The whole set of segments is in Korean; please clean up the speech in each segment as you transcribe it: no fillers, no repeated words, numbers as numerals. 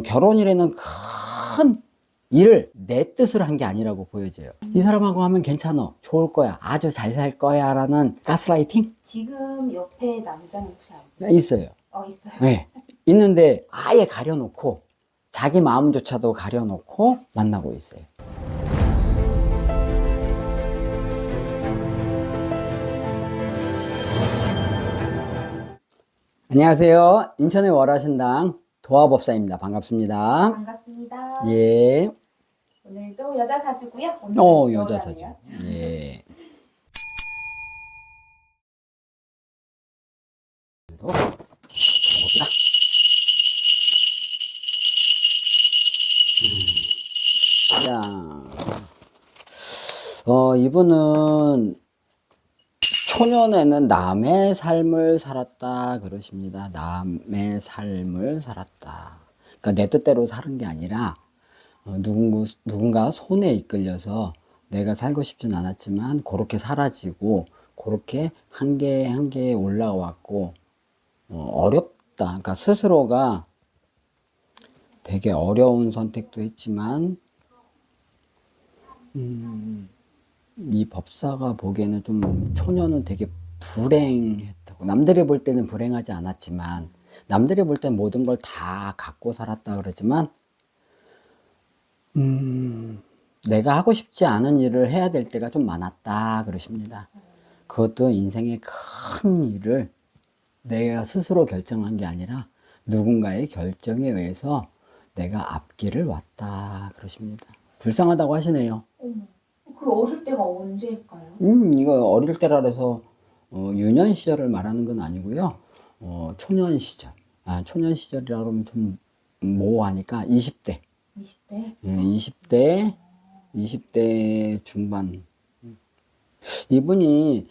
결혼이라는 큰 일을 내 뜻으로 한 게 아니라고 보여져요. 이 사람하고 하면 괜찮아, 좋을 거야, 아주 잘 살 거야 라는 가스라이팅? 지금 옆에 남자는 혹시 안 보여요? 있어요. 있어요. 네. 있는데 아예 가려놓고 자기 마음조차도 가려놓고 만나고 있어요. 안녕하세요. 인천의 월화신당 도화법사입니다. 반갑습니다. 반갑습니다. 예. 오늘도 여자 사주고요. 오늘은 여자 사주. 여자네요. 예. 자, 이분은 초년에는 남의 삶을 살았다 그러십니다. 남의 삶을 살았다. 그러니까 내 뜻대로 사는 게 아니라 누군가 손에 이끌려서 내가 살고 싶진 않았지만 그렇게 사라지고 그렇게 한 개 한 개 올라왔고 어렵다. 그러니까 스스로가 되게 어려운 선택도 했지만 이 법사가 보기에는 좀 초년은 되게 불행했다고. 남들이 볼 때는 불행하지 않았지만 남들이 볼 땐 모든 걸 다 갖고 살았다 그러지만 내가 하고 싶지 않은 일을 해야 될 때가 좀 많았다 그러십니다. 그것도 인생의 큰 일을 내가 스스로 결정한 게 아니라 누군가의 결정에 의해서 내가 앞길을 왔다 그러십니다. 불쌍하다고 하시네요. 그 어릴 때가 언제일까요? 이거 어릴 때라 그래서 유년 시절을 말하는 건 아니고요. 초년 시절. 초년 시절이라 그러면 좀 모호하니까 20대. 20대? 예, 20대 중반. 이분이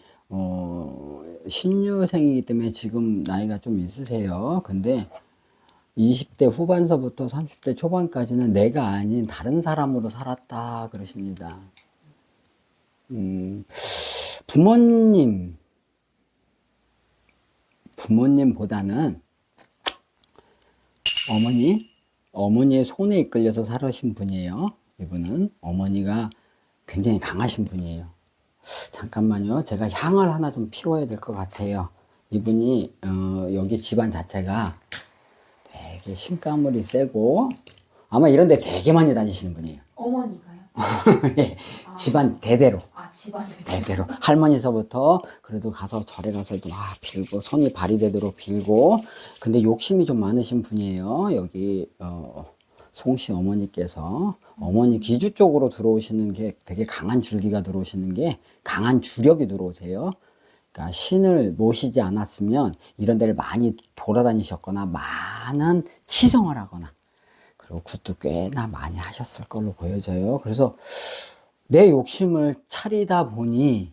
신유생이기 때문에 지금 나이가 좀 있으세요. 근데 20대 후반서부터 30대 초반까지는 내가 아닌 다른 사람으로 살았다 그러십니다. 부모님보다는 어머니의 손에 이끌려서 살으신 분이에요. 이분은 어머니가 굉장히 강하신 분이에요. 잠깐만요. 제가 향을 하나 좀 피워야 될 것 같아요. 이분이 여기 집안 자체가 되게 신가물이 세고 아마 이런 데 되게 많이 다니시는 분이에요. 어머니가요? 예, 집안 대대로. 집안 대대로 할머니서부터 그래도 가서 절에 가서도 빌고 손이 발휘되도록 빌고. 근데 욕심이 좀 많으신 분이에요. 여기 송씨 어머니께서 어머니 기주 쪽으로 들어오시는 게 되게 강한 줄기가 들어오시는 게 강한 주력이 들어오세요. 그러니까 신을 모시지 않았으면 이런 데를 많이 돌아다니셨거나 많은 치성을 하거나 그리고 굿도 꽤나 많이 하셨을 걸로 보여져요. 그래서 내 욕심을 차리다 보니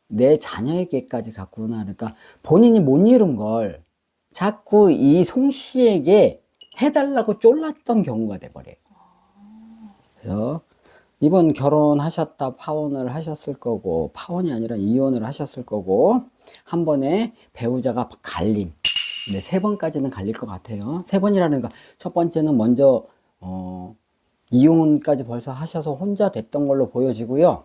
내 자녀에게까지 갔구나. 그러니까 본인이 못 이룬 걸 자꾸 이 송씨에게 해달라고 쫄랐던 경우가 돼버려요. 그래서 이번 결혼하셨다 파혼을 하셨을 거고, 파혼이 아니라 이혼을 하셨을 거고, 한 번에 배우자가 갈림. 네, 3번까지는 갈릴 것 같아요. 3번이라는 거, 첫 번째는 먼저 이혼까지 벌써 하셔서 혼자 됐던 걸로 보여지고요.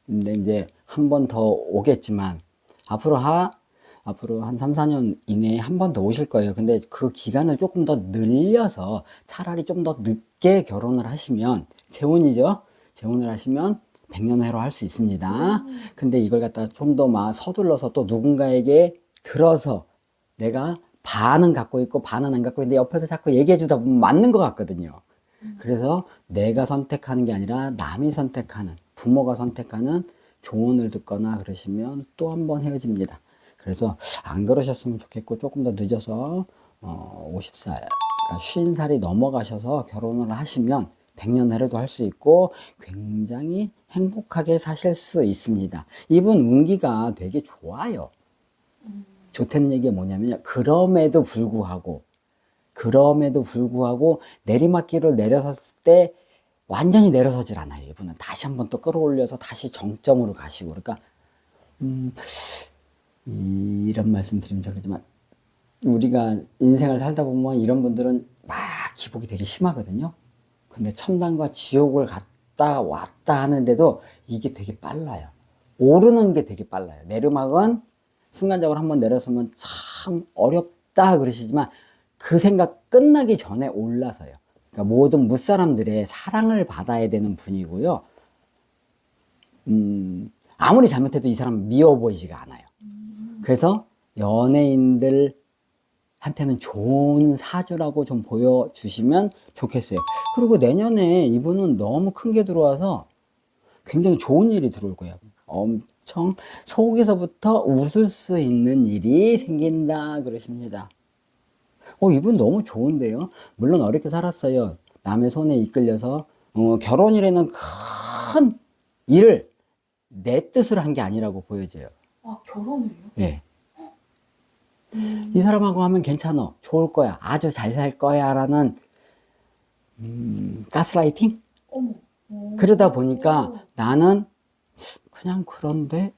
근데 이제 한 번 더 오겠지만 앞으로 한 3, 4년 이내에 한 번 더 오실 거예요. 근데 그 기간을 조금 더 늘려서 차라리 좀 더 늦게 결혼을 하시면 재혼이죠. 재혼을 하시면 백년해로 할 수 있습니다. 근데 이걸 갖다가 좀 더 막 서둘러서 또 누군가에게 들어서 내가 반은 갖고 있고 반은 안 갖고 있는데 옆에서 자꾸 얘기해 주다 보면 맞는 것 같거든요. 그래서 내가 선택하는 게 아니라 남이 선택하는, 부모가 선택하는 조언을 듣거나 그러시면 또 한 번 헤어집니다. 그래서 안 그러셨으면 좋겠고 조금 더 늦어서 50살, 그러니까 50살이 넘어가셔서 결혼을 하시면 백년해로도 할 수 있고 굉장히 행복하게 사실 수 있습니다. 이분 운기가 되게 좋아요. 좋다는 얘기가 뭐냐면요. 그럼에도 불구하고 내리막길을 내려섰을 때 완전히 내려서질 않아요. 이분은 다시 한번 또 끌어올려서 다시 정점으로 가시고. 그러니까 이런 말씀 드리면 저러지만 우리가 인생을 살다 보면 이런 분들은 막 기복이 되게 심하거든요. 근데 천당과 지옥을 갔다 왔다 하는데도 이게 되게 빨라요. 오르는 게 되게 빨라요. 내리막은 순간적으로 한번 내려서면 참 어렵다 그러시지만 그 생각 끝나기 전에 올라서요. 그러니까 모든 무사람들의 사랑을 받아야 되는 분이고요. 아무리 잘못해도 이 사람 미워 보이지가 않아요. 그래서 연예인들한테는 좋은 사주라고 좀 보여주시면 좋겠어요. 그리고 내년에 이분은 너무 큰 게 들어와서 굉장히 좋은 일이 들어올 거예요. 엄청 속에서부터 웃을 수 있는 일이 생긴다 그러십니다. 이분 너무 좋은데요. 물론 어렵게 살았어요. 남의 손에 이끌려서 결혼이라는 큰 일을 내 뜻으로 한 게 아니라고 보여져요. 아, 결혼을요? 예. 이 사람하고 하면 괜찮아, 좋을 거야, 아주 잘 살 거야 라는 가스라이팅? 어머. 그러다 보니까 나는 그냥 그런데,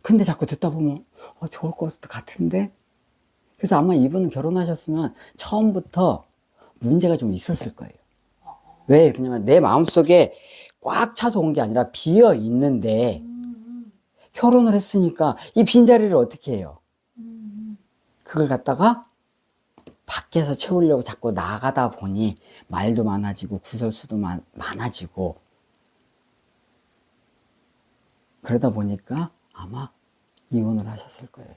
근데 자꾸 듣다 보면 좋을 것 같은데. 그래서 아마 이분 결혼하셨으면 처음부터 문제가 좀 있었을 거예요. 왜 그러냐면 내 마음속에 꽉 차서 온 게 아니라 비어 있는데 결혼을 했으니까 이 빈자리를 어떻게 해요? 그걸 갖다가 밖에서 채우려고 자꾸 나가다 보니 말도 많아지고 구설수도 많아지고 그러다 보니까 아마 이혼을 하셨을 거예요.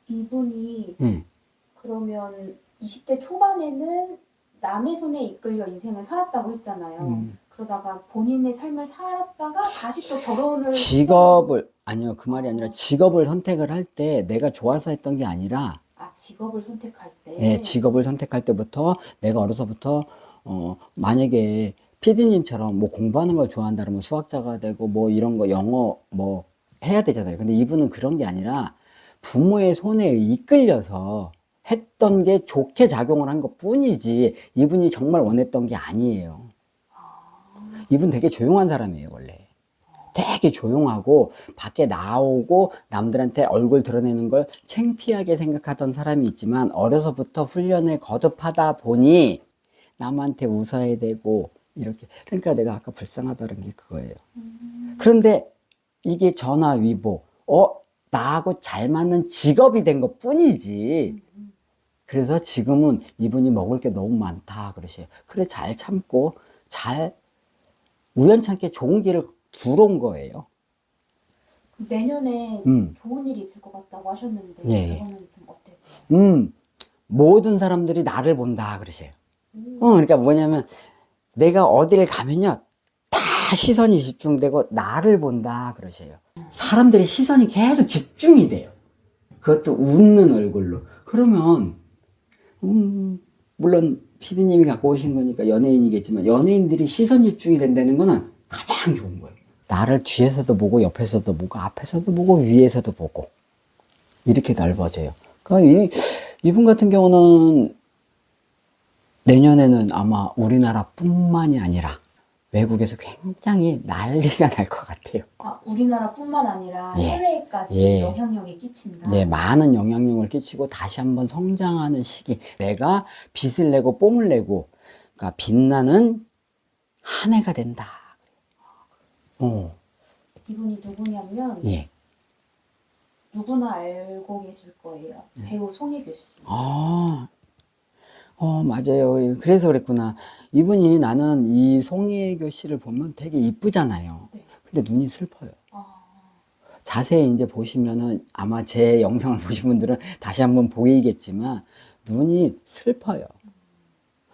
이분이 예. 그러면 20대 초반에는 남의 손에 이끌려 인생을 살았다고 했잖아요. 그러다가 본인의 삶을 살았다가 다시 또 결혼을 아니요, 그 말이 아니라 직업을 선택을 할 때 내가 좋아서 했던 게 아니라, 직업을 선택할 때. 예, 직업을 선택할 때부터 내가 어려서부터 만약에 피디님처럼 뭐 공부하는 걸 좋아한다 그러면 수학자가 되고 뭐 이런 거 영어 뭐 해야 되잖아요. 근데 이분은 그런 게 아니라 부모의 손에 이끌려서 했던 게 좋게 작용을 한 것 뿐이지 이분이 정말 원했던 게 아니에요. 이분 되게 조용한 사람이에요, 원래. 되게 조용하고 밖에 나오고 남들한테 얼굴 드러내는 걸 창피하게 생각하던 사람이 있지만 어려서부터 훈련을 거듭하다 보니 남한테 웃어야 되고 이렇게, 그러니까 내가 아까 불쌍하다는 게 그거예요. 그런데 이게 전화위복, 나하고 잘 맞는 직업이 된 것 뿐이지. 그래서 지금은 이분이 먹을 게 너무 많다 그러셔요. 그래, 잘 참고 잘 우연찮게 좋은 길을 들어온 거예요. 내년에 좋은 일이 있을 것 같다고 하셨는데 예. 그거는 좀 어때요? 모든 사람들이 나를 본다 그러셔요. 그러니까 뭐냐면 내가 어디를 가면요 다 시선이 집중되고 나를 본다 그러셔요. 사람들의 시선이 계속 집중이 돼요. 그것도 웃는 얼굴로. 그러면 물론 피디님이 갖고 오신 거니까 연예인이겠지만 연예인들이 시선 집중이 된다는 거는 가장 좋은 거예요. 나를 뒤에서도 보고 옆에서도 보고 앞에서도 보고 위에서도 보고 이렇게 넓어져요. 그러니까 이분 같은 경우는 내년에는 아마 우리나라뿐만이 아니라 외국에서 굉장히 난리가 날 것 같아요. 우리나라뿐만 아니라 예. 해외까지 예. 영향력이 끼친다. 예, 많은 영향력을 끼치고 다시 한번 성장하는 시기. 내가 빛을 내고 뽐을 내고, 그러니까 빛나는 한 해가 된다. 이분이 누구냐면 예. 누구나 알고 계실 거예요. 배우 송혜교 씨. 맞아요. 그래서 그랬구나. 이분이, 나는 이 송혜교 씨를 보면 되게 이쁘잖아요. 네. 근데 눈이 슬퍼요. 자세히 이제 보시면은 아마 제 영상을 보신 분들은 다시 한번 보이겠지만 눈이 슬퍼요.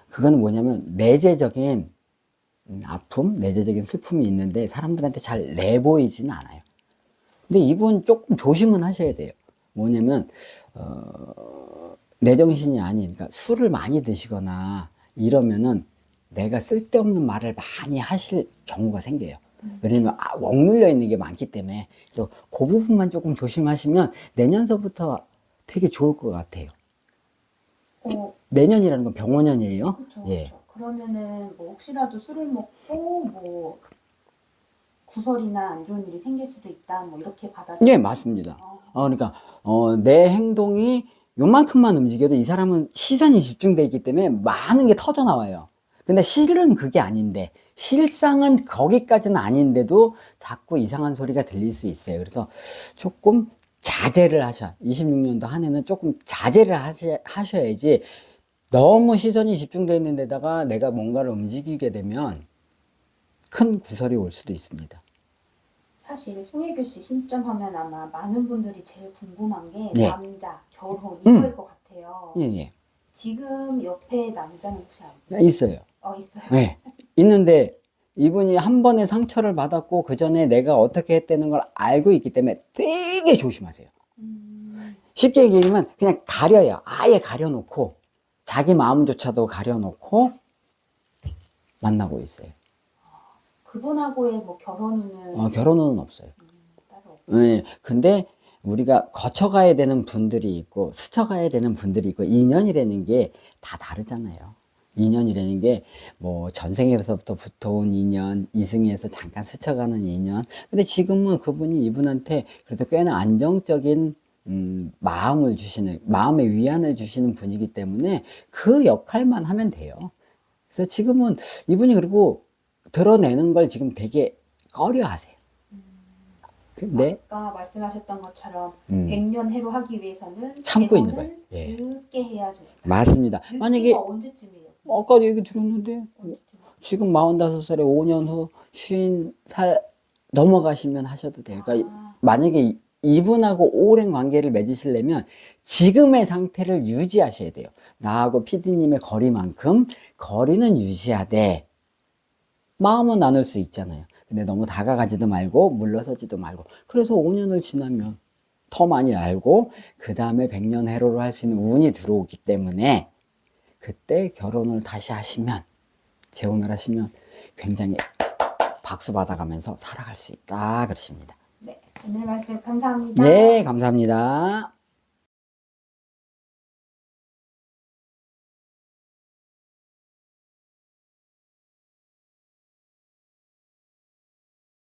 그건 뭐냐면 내재적인 아픔, 내재적인 슬픔이 있는데 사람들한테 잘 내보이지는 않아요. 근데 이분 조금 조심은 하셔야 돼요. 뭐냐면 내정신이 아닌, 그러니까 술을 많이 드시거나 이러면은 내가 쓸데없는 말을 많이 하실 경우가 생겨요. 왜냐면 억눌려 있는 게 많기 때문에. 그래서 그 부분만 조금 조심하시면 내년서부터 되게 좋을 것 같아요. 내년이라는 건 병원년이에요. 그렇죠. 예. 그러면은 뭐 혹시라도 술을 먹고 뭐 구설이나 안 좋은 일이 생길 수도 있다. 뭐 이렇게 받아들여요. 네, 맞습니다. 그러니까 내 행동이 요만큼만 움직여도 이 사람은 시선이 집중돼 있기 때문에 많은 게 터져 나와요. 근데 실은 그게 아닌데, 실상은 거기까지는 아닌데도 자꾸 이상한 소리가 들릴 수 있어요. 그래서 조금 자제를 26년도 한 해는 조금 자제를 하셔야지, 너무 시선이 집중되어 있는 데다가 내가 뭔가를 움직이게 되면 큰 구설이 올 수도 있습니다. 사실 송혜교 씨 신점하면 아마 많은 분들이 제일 궁금한 게 네. 남자, 결혼 이거일 것 같아요. 예, 지금 옆에 남자는 혹시 예. 있어요. 있어요? 네. 있는데 이분이 한 번의 상처를 받았고 그 전에 내가 어떻게 했다는 걸 알고 있기 때문에 되게 조심하세요. 쉽게 얘기하면 그냥 가려요. 아예 가려놓고 자기 마음조차도 가려놓고 만나고 있어요. 그분하고의 뭐 결혼은 결혼은 없어요. 따로 없고. 네. 근데 우리가 거쳐가야 되는 분들이 있고 스쳐가야 되는 분들이 있고, 인연이라는 게 다 다르잖아요. 인연이라는 게 뭐 전생에서부터 붙어온 인연, 이승에서 잠깐 스쳐가는 인연. 근데 지금은 그분이 이분한테 그래도 꽤나 안정적인 마음을 주시는, 마음의 위안을 주시는 분이기 때문에 그 역할만 하면 돼요. 그래서 지금은 이분이 그리고 드러내는 걸 지금 되게 꺼려 하세요. 근데 아까 말씀하셨던 것처럼 음. 100년 해로 하기 위해서는 참고 있는 개헌을 거예요. 예. 늦게 해야 돼요. 맞습니다. 만약에 늦게가 언제쯤이에요? 아까도 얘기 들었는데 언제쯤? 지금 45살에 5년 후 50살 넘어가시면 하셔도 돼요. 그러니까 만약에 이분하고 오랜 관계를 맺으시려면 지금의 상태를 유지하셔야 돼요. 나하고 PD님의 거리만큼 거리는 유지하되 마음은 나눌 수 있잖아요. 근데 너무 다가가지도 말고 물러서지도 말고. 그래서 5년을 지나면 더 많이 알고 그 다음에 100년 해로를 할 수 있는 운이 들어오기 때문에 그때 결혼을 다시 하시면, 재혼을 하시면 굉장히 박수 받아가면서 살아갈 수 있다 그러십니다. 네, 오늘 말씀 감사합니다. 네, 감사합니다.